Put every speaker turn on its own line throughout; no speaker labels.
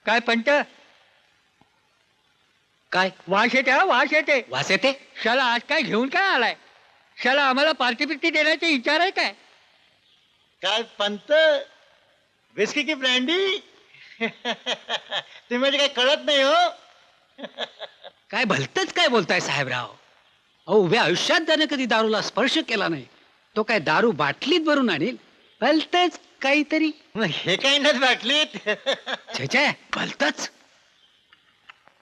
काय पंत?
काय
वास येते हा, वास येते.
वास येते?
शाला आज काय घेऊन काय आलाय? शाला आम्हाला पार्टी पिर्टी देण्याचा विचार आहे काय?
काय पंत, विस्की की ब्रँडी? तुम्ही म्हणजे काही कळत नाही हो.
काय भलतच काय बोलताय साहेबराव? अहो उभ्या आयुष्यात त्याने कधी दारूला स्पर्श केला नाही. तो काय दारू बाटलीत भरून आणील? भलतच काहीतरी.
मग हे काय नाही बाटलीत.
छे छे, भलतच.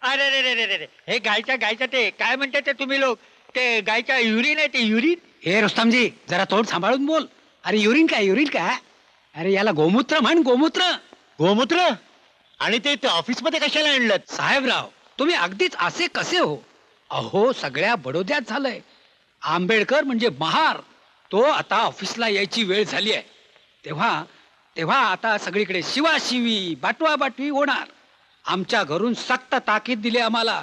अरे रे रे रे रे रे, हे गायच्या ते काय म्हणतात ते तुम्ही लोक? ते गायच्या युरिन आहे, ते युरिन.
हे रुस्तमजी जरा तोंड सांभाळून बोल. अरे युरिन काय? अरे याला गोमूत्र म्हण, गोमूत्र.
गोमूत्र? आणि ते ऑफिसमध्ये कशाला आणलं?
साहेबराव तुम्ही अगदीच असे कसे हो? अहो सगळ्या बडोद्यात झालंय. आंबेडकर म्हणजे महार, तो आता ऑफिसला यायची वेळ झाली आहे. तेव्हा आता सगळीकडे शिवाशिवी बाटवाबाटवी होणार. आमच्या घरून सक्त ताकीद दिली आम्हाला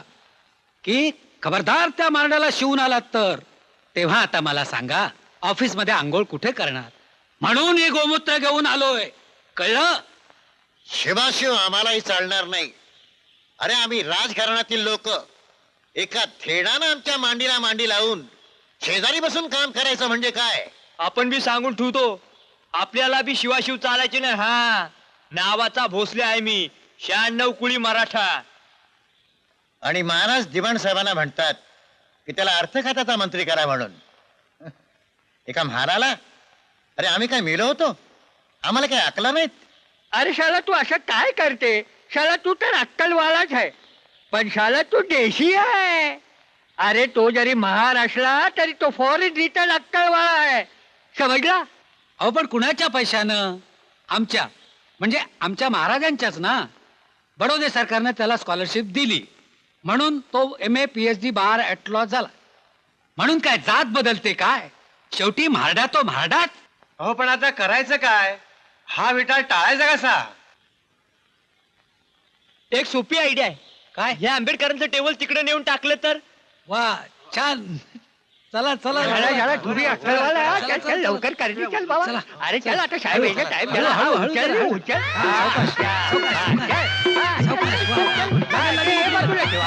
की खबरदार त्या मारण्याला शिवून आलात तर. तेव्हा आता मला सांगा ऑफिसमध्ये आंघोळ कुठे करणार? म्हणून हे गोमूत्र घेऊन आलोय, कळलं?
शिवाशिव आम्हालाही चालणार नाही. अरे आम्ही राजघराण्यातील लोक, एका थेडानं आमच्या मांडीला मांडी लावून शेजारी बसून काम करायचं म्हणजे काय?
आपण बी सांगून ठेवतो, आपल्याला बी शिवाशिव चालायची नाही. हा नावाचा भोसले आहे मी, 96 कुळी मराठा.
आणि महाराज दिवाण साहेबांना म्हणतात की त्याला अर्थ खात्याचा मंत्री करा म्हणून. एका महाराला अरे आम्ही काय मेलो होतो? आम्हाला काय अकला नाहीत?
अरे शाला तू असं काय करते? शाला तू तर अक्कलवालाच आहे, पण शाला तू देशी आहे. अरे तो जरी महार असला तरी तो फॉरेन रिटर्न अक्कलवाला आहे, समजला?
अहो पण कुणाच्या पैशानं? आमच्या म्हणजे आमच्या महाराजांच्याच ना. बडोदे सरकारनं त्याला स्कॉलरशिप दिली म्हणून तो MA PhD bar at law झाला. म्हणून काय जात बदलते काय? शेवटी म्हारडा तो म्हारडाच.
हो पण आता करायचं काय? हा विटाळ टाळायचा कसा? एक सोपी आयडिया आहे.
काय?
या आंबेडकरांचं टेबल तिकडे नेऊन टाकलं तर?
वा छान. चला चला
तुम्ही अक्कलवाला आहे. चल, चल, लवकर करणे, चल बाबा.
चला.
अरे चल आता साहेब यायचा टाइम झाला.
हळू,
हा,
हळू,
उचल,
हळू.
उचल.
सावकाश, सावकाश, सावकाश.
हा, हे बाजूला ठेवा.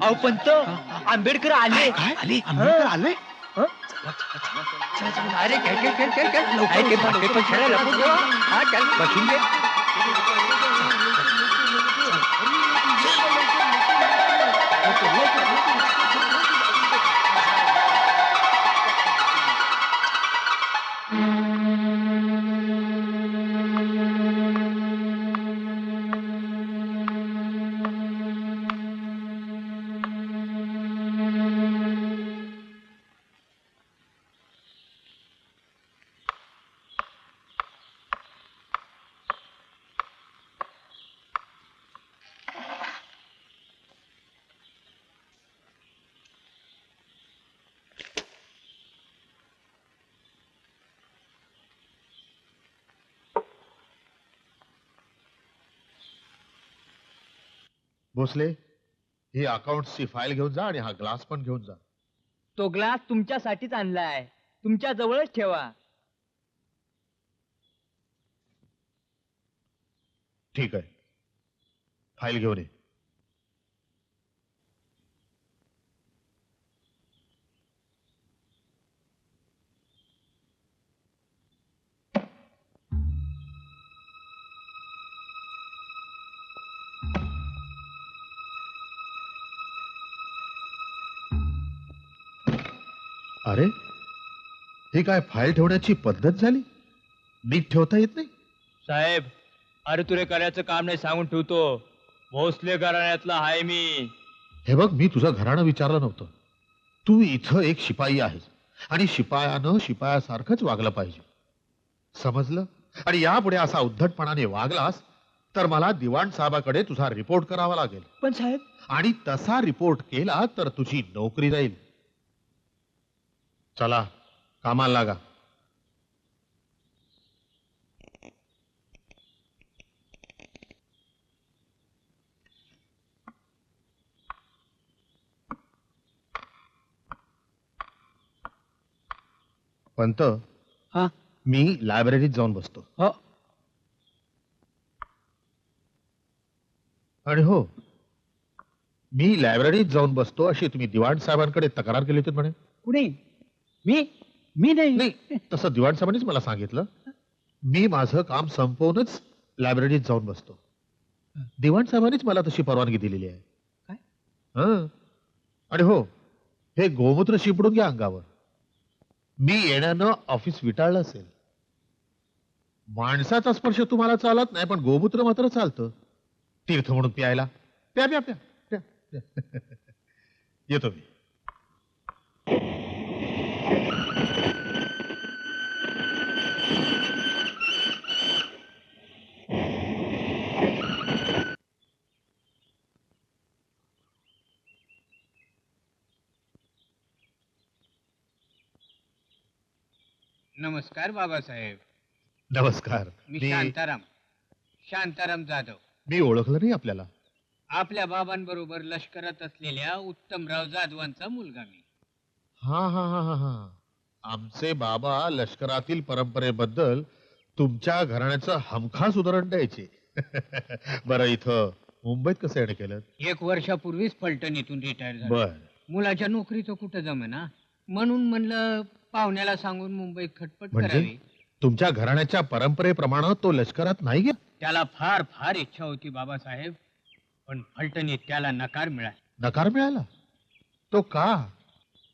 अहो पंत, आंबेडकर आले.
आले?
आले? अरे चल लवकर ते पण छडा लपून ठेवा. हा चल बसून घे.
भोसले, ही अकाउंटची फाईल घेऊन जा आणि हा ग्लास पण घेऊन जा.
तो ग्लास तुमच्यासाठीच आणलाय, तुमच्या जवळच ठेवा.
ठीक आहे, फाईल घेऊन ये. अरे ही काय फाईल ठेवण्याची पद्धत झाली? नीट ठेवता येत नाही?
साहेब, अरे तुरे करायचं काम नाही सांगून ठेवतो. भोसले घराण्यातला आहे मी.
हे बघ, मी तुझं घराणं विचारलं नव्हतं. तू इथं एक शिपाई आहेस आणि शिपायानं शिपायासारखंच वागलं पाहिजे, समजलं? आणि यापुढे असा उद्धटपणाने वागलास तर मला दिवाण साहेबाकडे तुझा रिपोर्ट करावा लागेल.
पण साहेब,
आणि तसा रिपोर्ट केला तर तुझी नोकरी जाईल. चला कामाला लागा. पंत,
हा
मी लायब्ररीत जाऊन बसतो.
हो
आणि हो, मी लायब्ररीत जाऊन बसतो अशी तुम्ही दिवाण साहेबांकडे तक्रार केली होती म्हणे.
कुणी मी मी नाही
नाही, तसं दिवाण साहेबांनीच मला सांगितलं. मी माझं काम संपवूनच लायब्ररीत जाऊन बसतो. दिवाण साहेबांनीच मला तशी परवानगी दिलेली आहे.
काय?
हं. आणि हो, हे गोमूत्र शिपडून घ्या अंगावर. मी येण्यानं ऑफिस विटाळलं असेल. माणसाचा स्पर्श तुम्हाला चालत नाही, पण गोमूत्र मात्र चालतं. तीर्थ म्हणून प्यायला. प्या प्या प्या प्या, प्या. येतो मी.
नमस्कार बाबासाहेब.
नमस्कार.
मी शांताराम जाधव.
मी ओळखलं नाही आपल्याला.
आपल्या बाबांबरोबर लष्करात असलेल्या उत्तमराव जाधवांचा मुलगा मी.
हा हा हा हा हा. आमचे बाबा लष्करातील परंपरेबद्दल तुमच्या घराण्याचं हमखास उदाहरण द्यायचे. बरं, इथं मुंबईत कसं येणं केलं?
1 वर्षापूर्वीच फलटणीतून रिटायर झालो.
बर.
मुलाच्या नोकरीचं कुठं जमेना, म्हणून म्हणलं पाहुण्याला सांगून मुंबईत खटपट
म्हणजे
करावी.
तुमच्या घराण्याच्या परंपरेप्रमाणे तो लष्करात नाही गेला?
त्याला फार फार इच्छा होती बाबासाहेब, पण फलटणीत त्याला नकार मिळाला.
नकार मिळाला? तो का?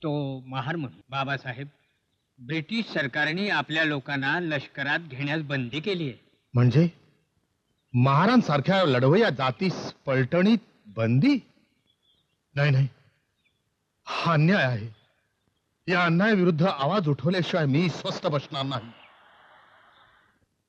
तो महार म्हणून. बाबासाहेब, ब्रिटिश सरकारने आपल्या लोकांना लष्करात घेण्यास बंदी केली आहे.
म्हणजे महारांसारख्या लढवय्या जातीस पलटणीत बंदी? नाही नाही, हा अन्याय आहे. या अन्यायाविरुद्ध आवाज उठवल्याशिवाय मी स्वस्थ बसणार नाही.